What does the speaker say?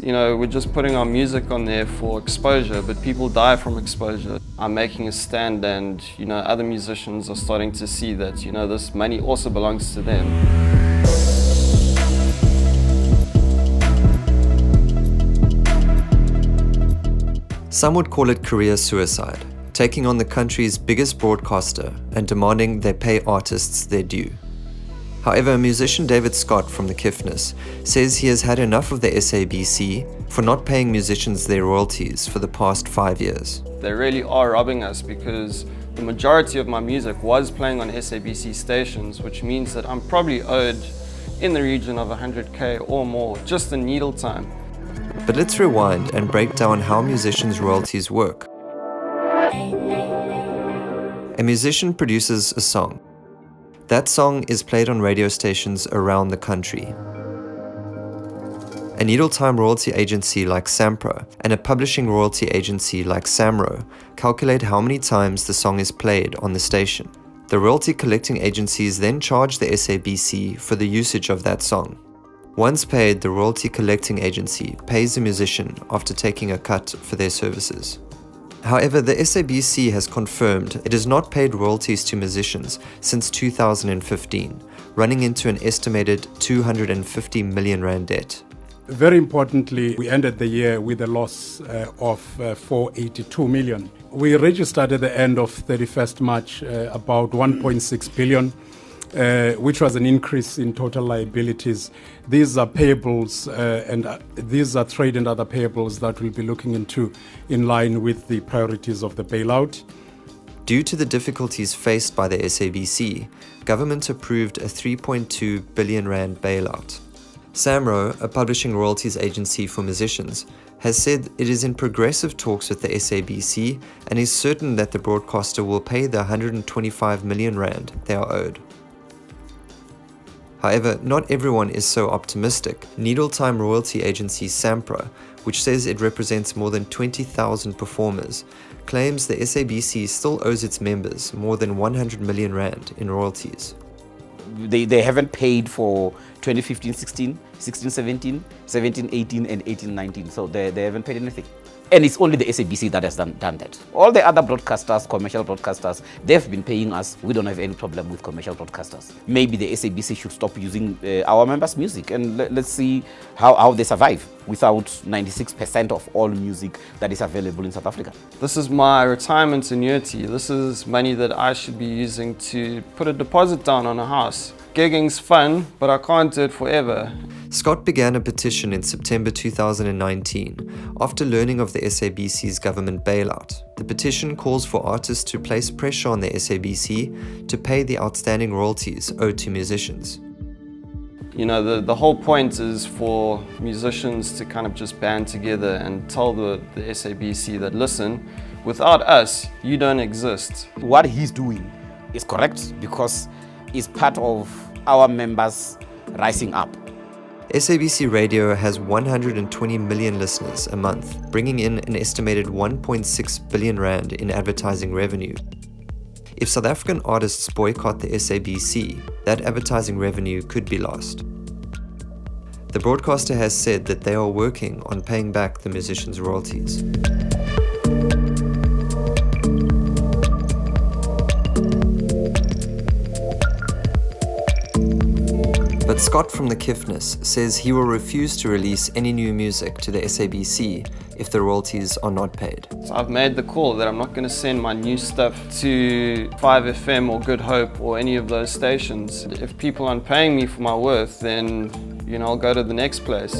You know, we're just putting our music on there for exposure, but people die from exposure. I'm making a stand, and, you know, other musicians are starting to see that, you know, this money also belongs to them. Some would call it career suicide, taking on the country's biggest broadcaster and demanding they pay artists their due. However, musician David Scott from the Kiffness says he has had enough of the SABC for not paying musicians their royalties for the past 5 years. They really are robbing us, because the majority of my music was playing on SABC stations, which means that I'm probably owed in the region of 100K or more just in needle time. But let's rewind and break down how musicians' royalties work. A musician produces a song. That song is played on radio stations around the country. A needle time royalty agency like Sampro and a publishing royalty agency like Samro calculate how many times the song is played on the station. The royalty collecting agencies then charge the SABC for the usage of that song. Once paid, the royalty collecting agency pays the musician after taking a cut for their services. However, the SABC has confirmed it has not paid royalties to musicians since 2015, running into an estimated 250 million rand debt. Very importantly, we ended the year with a loss of 482 million. We registered at the end of 31st March about 1.6 billion, which was an increase in total liabilities. These are payables and these are trade and other payables that we'll be looking into in line with the priorities of the bailout. Due to the difficulties faced by the SABC, government approved a 3.2 billion rand bailout. Samro, a publishing royalties agency for musicians, has said it is in progressive talks with the SABC and is certain that the broadcaster will pay the 125 million rand they are owed. However, not everyone is so optimistic. Needle time royalty agency Sampro, which says it represents more than 20,000 performers, claims the SABC still owes its members more than 100 million rand in royalties. They haven't paid for 2015-16, 16-17, 17-18 and 18-19, so they haven't paid anything. And it's only the SABC that has done that. All the other broadcasters, commercial broadcasters, they've been paying us. We don't have any problem with commercial broadcasters. Maybe the SABC should stop using our members' music, and let's see how they survive without 96% of all music that is available in South Africa. This is my retirement annuity. This is money that I should be using to put a deposit down on a house. Gigging's fun, but I can't do it forever. Scott began a petition in September 2019 after learning of the SABC's government bailout. The petition calls for artists to place pressure on the SABC to pay the outstanding royalties owed to musicians. You know, the whole point is for musicians to kind of just band together and tell the SABC that, listen, without us, you don't exist. What he's doing is correct because it's part of our members rising up. SABC Radio has 120 million listeners a month, bringing in an estimated 1.6 billion rand in advertising revenue. If South African artists boycott the SABC, that advertising revenue could be lost. The broadcaster has said that they are working on paying back the musicians' royalties. But Scott from the Kiffness says he will refuse to release any new music to the SABC if the royalties are not paid. So I've made the call that I'm not going to send my new stuff to 5FM or Good Hope or any of those stations. If people aren't paying me for my worth, then, you know, I'll go to the next place.